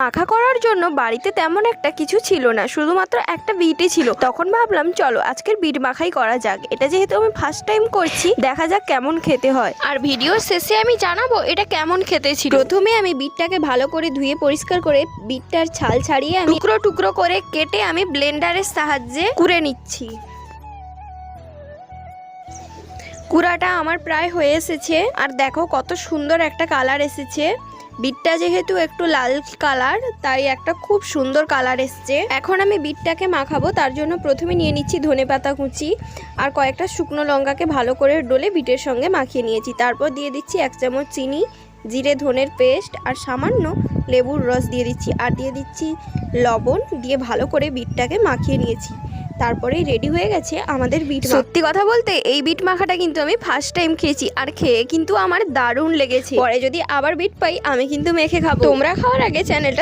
মাখা করার জন্য বাড়িতে তেমন একটা কিছু ছিল না, শুধুমাত্র একটা বিটই ছিল। তখন ভাবলাম চলো আজকের বিট মাখাই করা যাক। এটা যেহেতু আমি ফার্স্ট টাইম করছি, দেখা যাক কেমন খেতে হয়, আর ভিডিওর শেষে আমি জানাবো এটা কেমন খেতে ছিল। প্রথমে আমি বিটটাকে ভালো করে ধুয়ে পরিষ্কার করে বিটটার ছাল ছাড়িয়ে আমি টুকরো টুকরো করে কেটে আমি ব্লেন্ডারের সাহায্যে কুড়ে নিচ্ছি। কুড়াটা আমার প্রায় হয়ে এসেছে, আর দেখো কত সুন্দর একটা কালার এসেছে। বিটটা যেহেতু একটু লাল কালার, তাই একটা খুব সুন্দর কালার এসছে। এখন আমি বিটটাকে মাখাবো, তার জন্য প্রথমে নিয়ে নিচ্ছি ধনেপাতা কুচি আর কয়েকটা শুকনো লঙ্কাকে ভালো করে ডলে বিটের সঙ্গে মাখিয়ে নিয়েছি। তারপর দিয়ে দিচ্ছি 1 চামচ চিনি, জিরে ধনের পেস্ট আর সামান্য লেবুর রস দিয়ে দিচ্ছি, আর দিয়ে দিচ্ছি লবণ। দিয়ে ভালো করে বিটটাকে মাখিয়ে নিয়েছি। তারপরেই রেডি হয়ে গেছে আমাদের বিট। সত্যি কথা বলতে এই বিট মাখাটা কিন্তু আমি ফার্স্ট টাইম খেয়েছি, আর খেয়ে কিন্তু আমার দারুণ লেগেছে। পরে যদি আবার বিট পাই আমি কিন্তু মেখে খাবো। তোমরা খাওয়ার আগে চ্যানেলটা